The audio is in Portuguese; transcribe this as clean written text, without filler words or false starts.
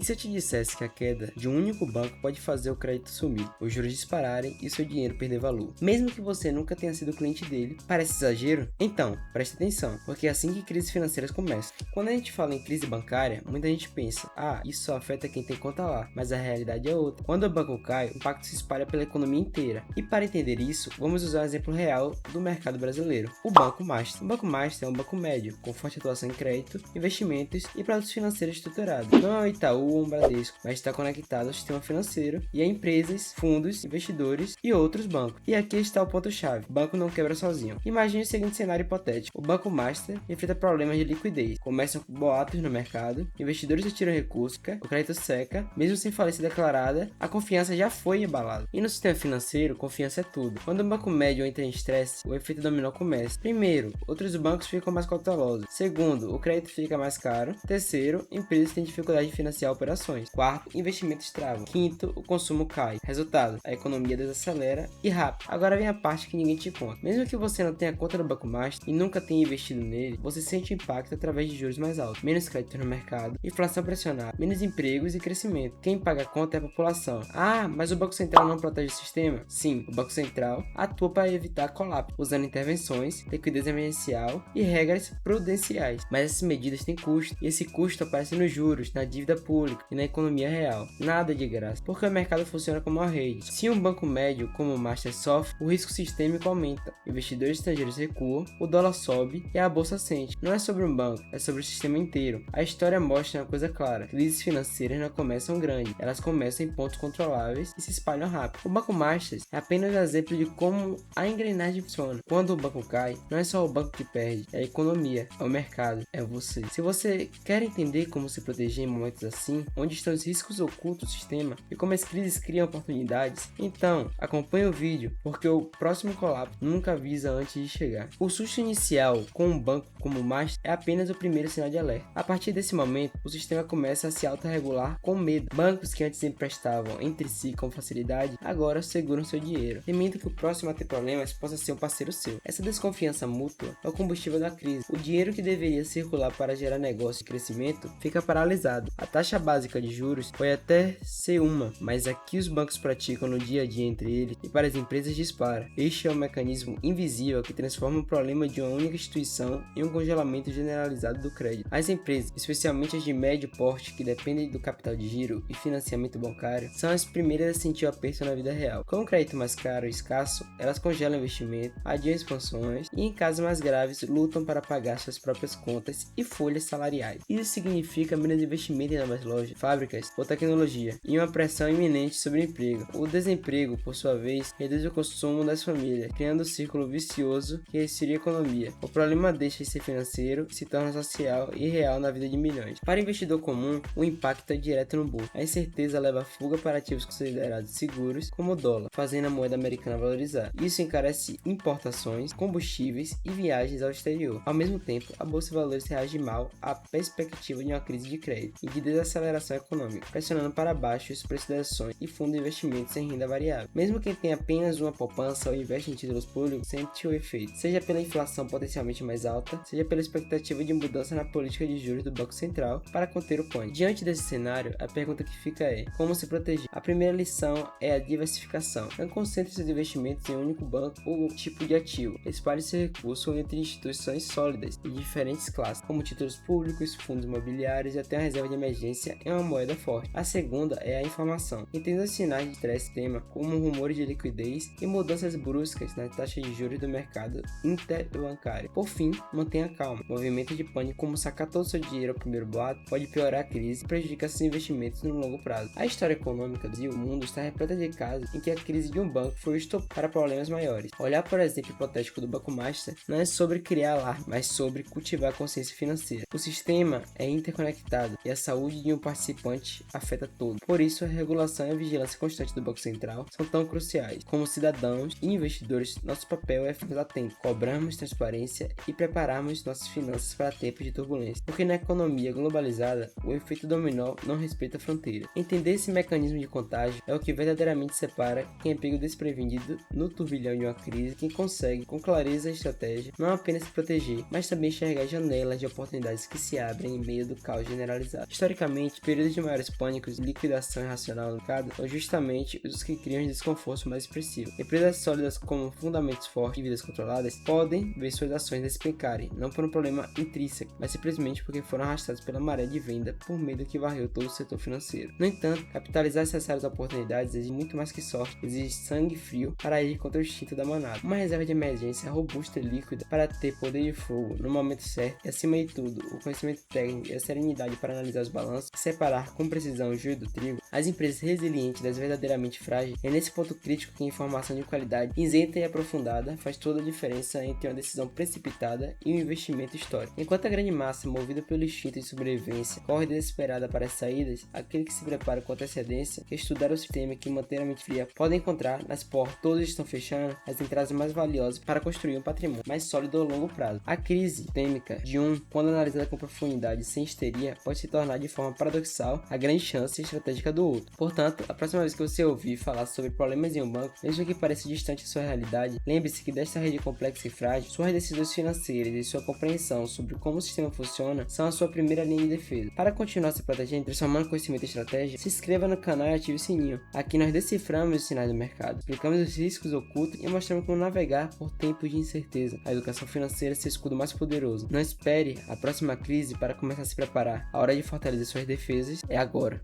E se eu te dissesse que a queda de um único banco pode fazer o crédito sumir, os juros dispararem e seu dinheiro perder valor, mesmo que você nunca tenha sido cliente dele? Parece exagero? Então, preste atenção, porque é assim que crises financeiras começam. Quando a gente fala em crise bancária, muita gente pensa, isso só afeta quem tem conta lá, mas a realidade é outra. Quando o banco cai, o impacto se espalha pela economia inteira. E para entender isso, vamos usar um exemplo real do mercado brasileiro, o Banco Master. O Banco Master é um banco médio, com forte atuação em crédito, investimentos e produtos financeiros estruturados. Não é o Itaú ou um Bradesco, mas está conectado ao sistema financeiro e a empresas, fundos, investidores e outros bancos. E aqui está o ponto-chave: o banco não quebra sozinho. Imagine o seguinte cenário hipotético: o Banco Master enfrenta problemas de liquidez, começam boatos no mercado, investidores retiram recursos, o crédito seca, mesmo sem falência declarada, a confiança já foi abalada. E no sistema financeiro, confiança é tudo. Quando o banco médio entra em estresse, o efeito dominó começa. Primeiro, outros bancos ficam mais cautelosos. Segundo, o crédito fica mais caro. Terceiro, empresas têm dificuldade de financiar operações. Quarto, investimentos travam. Quinto, o consumo cai. Resultado, a economia desacelera e rápido. Agora vem a parte que ninguém te conta. Mesmo que você não tenha conta no Banco Master e nunca tenha investido nele, você sente o impacto através de juros mais altos, menos crédito no mercado, inflação pressionada, menos empregos e crescimento. Quem paga a conta é a população. Mas o Banco Central não protege o sistema? Sim, o Banco Central atua para evitar colapso, usando intervenções, liquidez emergencial e regras prudenciais. Mas essas medidas têm custo, e esse custo aparece nos juros, na dívida pública e na economia real. Nada de graça, porque o mercado funciona como uma rede. Se um banco médio como o Master sofre, o risco sistêmico aumenta, investidores estrangeiros recuam, o dólar sobe e a bolsa sente. Não é sobre um banco, é sobre o sistema inteiro. A história mostra uma coisa clara: crises financeiras não começam grandes, elas começam em pontos controláveis e se espalham rápido. O Banco Master é apenas um exemplo de como a engrenagem funciona. Quando o banco cai, não é só o banco que perde, é a economia, é o mercado, é você. Se você quer entender como se proteger em momentos assim, onde estão os riscos ocultos do sistema e como as crises criam oportunidades, então acompanhe o vídeo, porque o próximo colapso nunca avisa antes de chegar. O susto inicial com um banco como o Master é apenas o primeiro sinal de alerta. A partir desse momento, o sistema começa a se autorregular com medo. Bancos que antes emprestavam entre si com facilidade, agora seguram seu dinheiro, temendo que o próximo a ter problemas possa ser um parceiro seu. Essa desconfiança mútua é o combustível da crise. O dinheiro que deveria circular para gerar negócio e crescimento fica paralisado. A taxa básica de juros pode até ser mas aqui os bancos praticam no dia a dia entre eles e para as empresas dispara. Este é um mecanismo invisível que transforma o problema de uma única instituição em um congelamento generalizado do crédito. As empresas, especialmente as de médio porte que dependem do capital de giro e financiamento bancário, são as primeiras a sentir o aperto na vida real. Com o crédito mais caro e escasso, elas congelam investimento, adiam expansões e, em casos mais graves, lutam para pagar suas próprias contas e folhas salariais. Isso significa menos investimento em novas lojas, fábricas ou tecnologia e uma pressão iminente sobre o emprego. O desemprego, por sua vez, reduz o consumo das famílias, criando um círculo vicioso que resfria a economia. O problema deixa de ser financeiro e se torna social e real na vida de milhões. Para o investidor comum, o impacto é direto no bolso. A incerteza leva a fuga para ativos considerados seguros, como o dólar, fazendo a moeda americana valorizar. Isso encarece importações, combustíveis e viagens ao exterior. Ao mesmo tempo, a bolsa de valores reage mal à perspectiva de uma crise de crédito e de desaceleração econômica, pressionando para baixo os preços das ações e fundos de investimentos em renda variável. Mesmo quem tem apenas uma poupança ou investe em títulos públicos sente o efeito, seja pela inflação potencialmente mais alta, seja pela expectativa de mudança na política de juros do Banco Central para conter o pânico. Diante desse cenário, a pergunta que fica é: como se proteger? A primeira lição é a diversificação. Não concentre seus investimentos em um único banco ou tipo de ativo. Espalhe seu recurso entre instituições sólidas e diferentes classes, como títulos públicos, fundos imobiliários e até uma reserva de emergência em uma moeda forte. A segunda é a informação. Entenda os sinais de estresse tema, como rumores de liquidez e mudanças bruscas na taxa de juros do mercado interbancário. Por fim, mantenha calma. Movimento de pânico, como sacar todo o seu dinheiro ao primeiro boato, pode piorar a crise e prejudicar seus investimentos no longo prazo. A história econômica do mundo está repleta de casos em que a crise de um banco foi o estopim para problemas maiores. Olhar por exemplo hipotético do Banco Master não é sobre criar alarme, mas sobre cultivar a consciência financeira. O sistema é interconectado e a saúde de um participante afeta todo. Por isso, a regulação e a vigilância constante do Banco Central são tão cruciais. Como cidadãos e investidores, nosso papel é ficar atento, cobrarmos transparência e prepararmos nossas finanças para tempos de turbulência. Porque na economia globalizada, o efeito dominó não respeita fronteiras. Entender esse mecanismo de contágio é o que verdadeiramente separa quem é pego desprevenido no turbilhão de uma crise, quem consegue, com clareza e estratégia, não apenas se proteger, mas também enxergar janelas de oportunidades que se abrem em meio do caos generalizado. Historicamente, Geralmente, períodos de maiores pânicos e liquidação irracional no mercado são justamente os que criam um desconforto mais expressivo. Empresas sólidas com fundamentos fortes e dívidas controladas podem ver suas ações despencarem, não por um problema intrínseco, mas simplesmente porque foram arrastadas pela maré de venda por medo que varreu todo o setor financeiro. No entanto, capitalizar essas oportunidades exige muito mais que sorte, exige sangue frio para agir contra o instinto da manada. Uma reserva de emergência robusta e líquida para ter poder de fogo no momento certo e, acima de tudo, o conhecimento técnico e a serenidade para analisar os balanços e separar com precisão o joio do trigo, as empresas resilientes das verdadeiramente frágeis, é nesse ponto crítico que a informação de qualidade isenta e aprofundada faz toda a diferença entre uma decisão precipitada e um investimento histórico. Enquanto a grande massa, movida pelo instinto de sobrevivência, corre desesperada para as saídas, aquele que se prepara com antecedência, que estudar o sistema e que manter a mente fria pode encontrar nas portas todas estão fechando as entradas mais valiosas para construir um patrimônio mais sólido a longo prazo. A crise sistêmica de quando analisada com profundidade e sem histeria, pode se tornar de forma paradoxal a grande chance estratégica do outro. Portanto, a próxima vez que você ouvir falar sobre problemas em um banco, mesmo que pareça distante de sua realidade, lembre-se que desta rede complexa e frágil, suas decisões financeiras e sua compreensão sobre como o sistema funciona são a sua primeira linha de defesa. Para continuar se protegendo e transformando conhecimento em estratégia, se inscreva no canal e ative o sininho. Aqui nós deciframos os sinais do mercado, explicamos os riscos ocultos e mostramos como navegar por tempos de incerteza. A educação financeira é seu escudo mais poderoso. Não espere a próxima crise para começar a se preparar. A hora de fortalecer suas defesas é agora.